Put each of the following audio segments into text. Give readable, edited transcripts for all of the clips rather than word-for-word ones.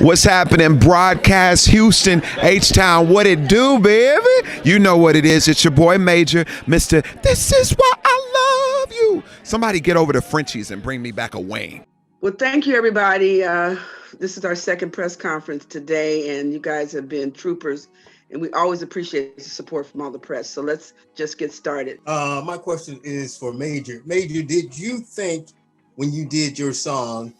What's happening, broadcast Houston, H-Town, what it do, baby? You know what it is. It's your boy Major, Mr. This is why I love you. Somebody get over to Frenchies and bring me back a Wayne. Well, thank you, everybody. This is our second press conference today, and you guys have been troopers, and we always appreciate the support from all the press. So let's just get started. My question is for Major. Major, did you think when you did your song,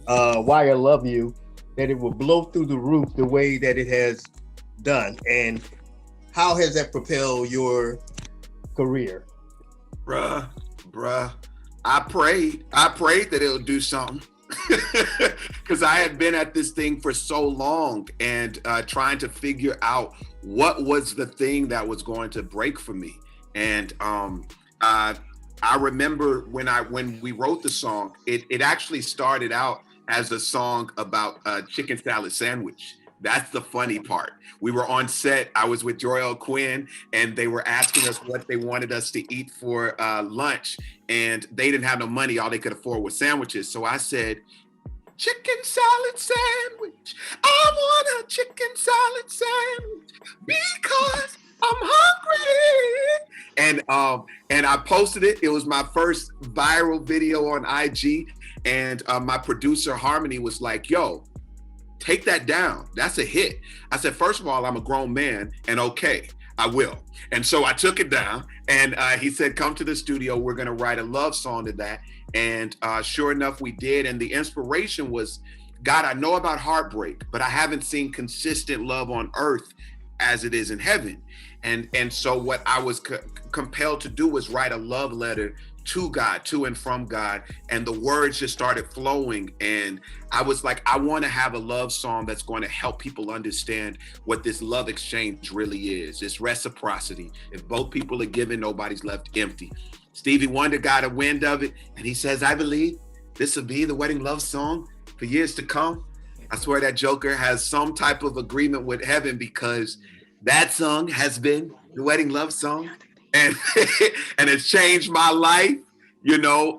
Why I Love You, that it will blow through the roof the way that it has done? And how has that propelled your career? Bruh, I prayed that it'll do something. Because I had been at this thing for so long and trying to figure out what was the thing that was going to break for me. And I remember when we wrote the song, it actually started out as a song about a chicken salad sandwich. That's the funny part. We were on set. I was with Joel Quinn, and they were asking us what they wanted us to eat for lunch, and they didn't have no money. All they could afford was sandwiches. So I said, chicken salad sandwich. I want a chicken salad sandwich because I'm hungry. And I posted it. It was my first viral video on IG. And my producer Harmony was like, yo, take that down. That's a hit. I said, first of all, I'm a grown man, and okay, I will. And so I took it down, and he said, come to the studio. We're going to write a love song to that. And sure enough, we did. And the inspiration was, God, I know about heartbreak, but I haven't seen consistent love on earth as it is in heaven. And so what I was compelled to do was write a love letter to God, to and from God, and the words just started flowing. And I was like, I want to have a love song that's going to help people understand what this love exchange really is. It's reciprocity. If both people are giving, nobody's left empty. Stevie Wonder got a wind of it, and he says, I believe this will be the wedding love song for years to come. I swear that Joker has some type of agreement with heaven, because that song has been the wedding love song. And and it's changed my life. You know,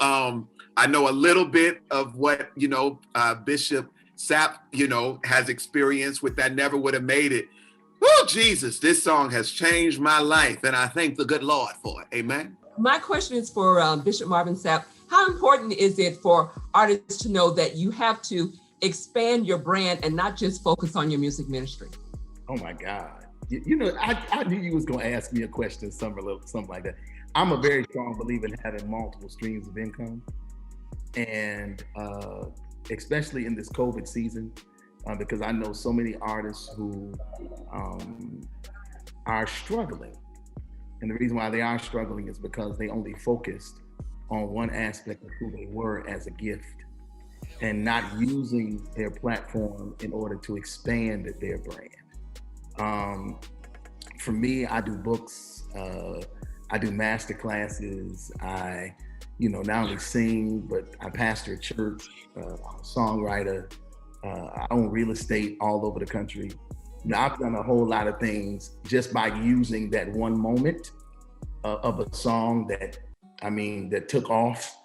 I know a little bit of what, Bishop Sapp, has experienced with that. Never would have made it. Oh, Jesus, this song has changed my life, and I thank the good Lord for it. Amen. My question is for Bishop Marvin Sapp. How important is it for artists to know that you have to expand your brand and not just focus on your music ministry? Oh my God. I knew you was going to ask me a question, something like that. I'm a very strong believer in having multiple streams of income. And especially in this COVID season, because I know so many artists who are struggling. And the reason why they are struggling is because they only focused on one aspect of who they were as a gift and not using their platform in order to expand their brand. For me, I do books, I do master classes, I, not only sing, but I pastor a church, I'm a songwriter, I own real estate all over the country. I've done a whole lot of things just by using that one moment of a song that took off.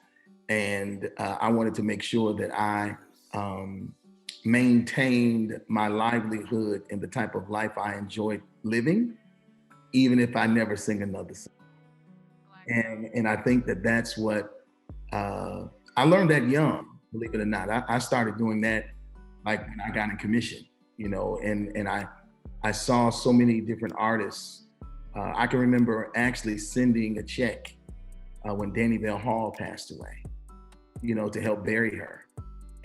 And I wanted to make sure that I maintained my livelihood and the type of life I enjoyed living, even if I never sing another song. And I think that that's what, I learned that young, believe it or not. I started doing that like when I got in commission, and I saw so many different artists. I can remember actually sending a check when Danny Bell Hall passed away, to help bury her.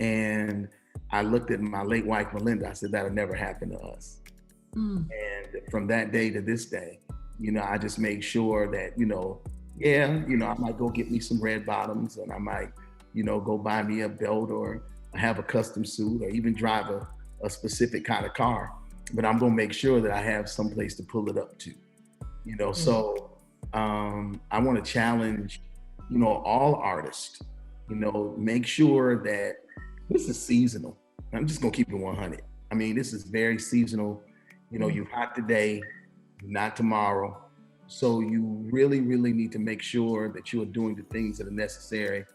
And I looked at my late wife, Melinda. I said, that'll never happen to us. And from that day to this day, I just made sure that, I might go get me some red bottoms, and I might, go buy me a belt or have a custom suit or even drive a specific kind of car. But I'm gonna make sure that I have some place to pull it up to, So I wanna challenge, all artists, make sure that this is seasonal. I'm just gonna keep it 100. I mean, this is very seasonal. You're hot today, not tomorrow. So you really, really need to make sure that you are doing the things that are necessary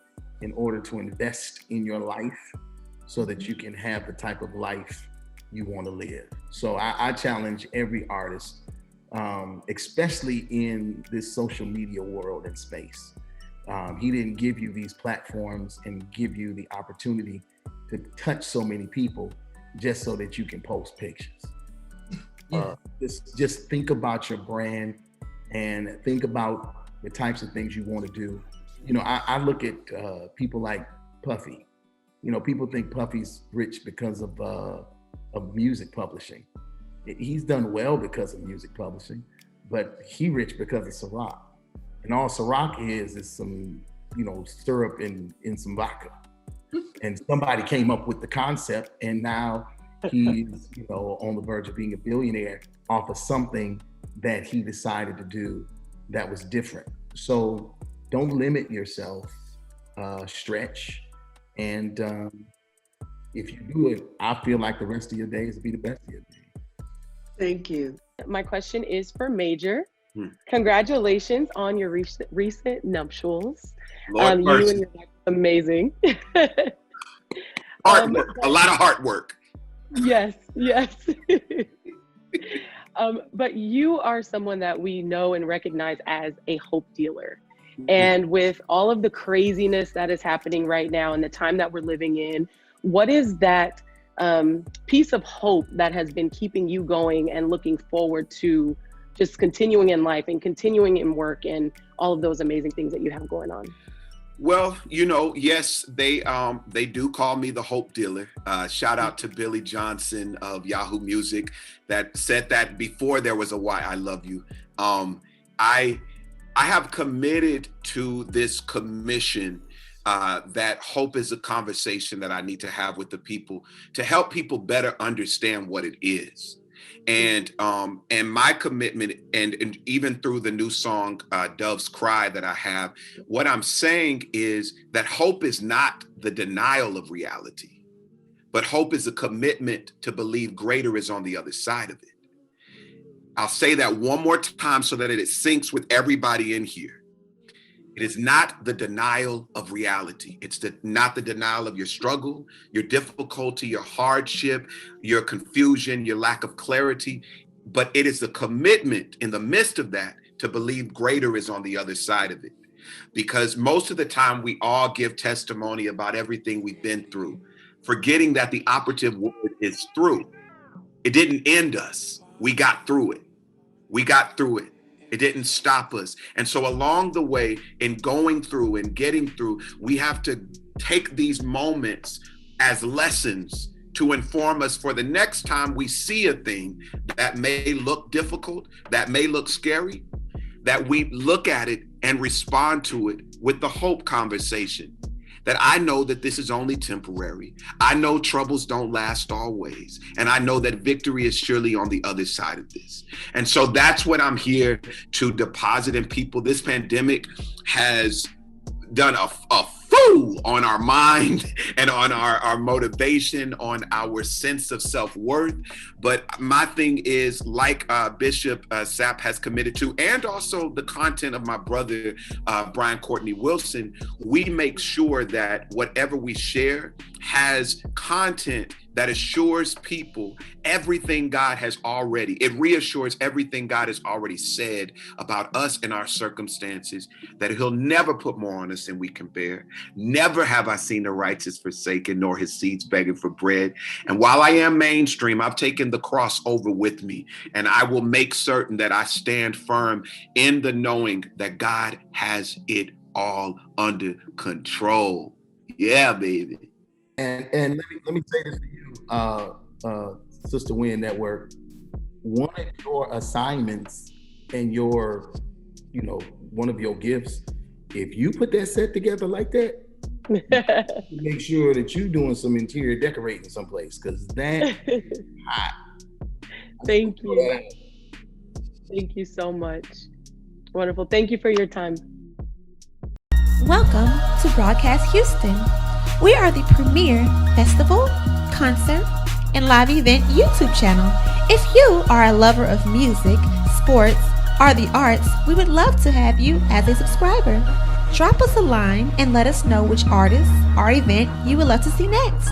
in order to invest in your life so that you can have the type of life you want to live. So I challenge every artist, especially in this social media world and space. He didn't give you these platforms and give you the opportunity to touch so many people just so that you can post pictures. Just think about your brand and think about the types of things you want to do. You know, I look at people like Puffy. You know, people think Puffy's rich because of music publishing. He's done well because of music publishing, but he rich because of Ciroc. And all Ciroc is some, you know, syrup in some vodka. And somebody came up with the concept, and now he's, you know, on the verge of being a billionaire off of something that he decided to do that was different. So don't limit yourself, stretch. And if you do it, I feel like the rest of your days will be the best of your days. Thank you. My question is for Major. Congratulations on your recent nuptials. Lord mercy. You and your wife are amazing. Hard work, a lot of hard work. Yes. But you are someone that we know and recognize as a hope dealer. And with all of the craziness that is happening right now and the time that we're living in, what is that piece of hope that has been keeping you going and looking forward to just continuing in life and continuing in work and all of those amazing things that you have going on? Well, you know, yes, they do call me the hope dealer. Shout out to Billy Johnson of Yahoo Music that said that before there was a Why I Love You. I have committed to this commission that hope is a conversation that I need to have with the people to help people better understand what it is. And my commitment, and even through the new song, Dove's Cry that I have, what I'm saying is that hope is not the denial of reality, but hope is a commitment to believe greater is on the other side of it. I'll say that one more time so that it sinks with everybody in here. It is not the denial of reality. It's not the denial of your struggle, your difficulty, your hardship, your confusion, your lack of clarity, but it is the commitment in the midst of that to believe greater is on the other side of it. Because most of the time we all give testimony about everything we've been through, forgetting that the operative word is through. It didn't end us. We got through it. We got through it. It didn't stop us. And so along the way, in going through and getting through, we have to take these moments as lessons to inform us for the next time we see a thing that may look difficult, that may look scary, that we look at it and respond to it with the hope conversation. That I know that this is only temporary. I know troubles don't last always. And I know that victory is surely on the other side of this. And so that's what I'm here to deposit in people. This pandemic has done a fool on our mind and on our motivation, on our sense of self-worth. But my thing is, like Bishop Sapp has committed to, and also the content of my brother, Brian Courtney Wilson, we make sure that whatever we share has content that assures people everything God has already, it reassures everything God has already said about us and our circumstances, that he'll never put more on us than we can bear. Never have I seen the righteous forsaken, nor his seeds begging for bread. And while I am mainstream, I've taken the cross over with me, and I will make certain that I stand firm in the knowing that God has it all under control. Yeah, baby. And let me say this to you, Sister Win Network. One of your assignments and your, you know, one of your gifts, if you put that set together like that, make sure that you're doing some interior decorating someplace, because that hot. Thank you. Thank you so much. Wonderful. Thank you for your time. Welcome to Broadcast Houston. We are the premier festival, concert, and live event YouTube channel. If you are a lover of music, sports, or the arts, we would love to have you as a subscriber. Drop us a line and let us know which artist or event you would love to see next.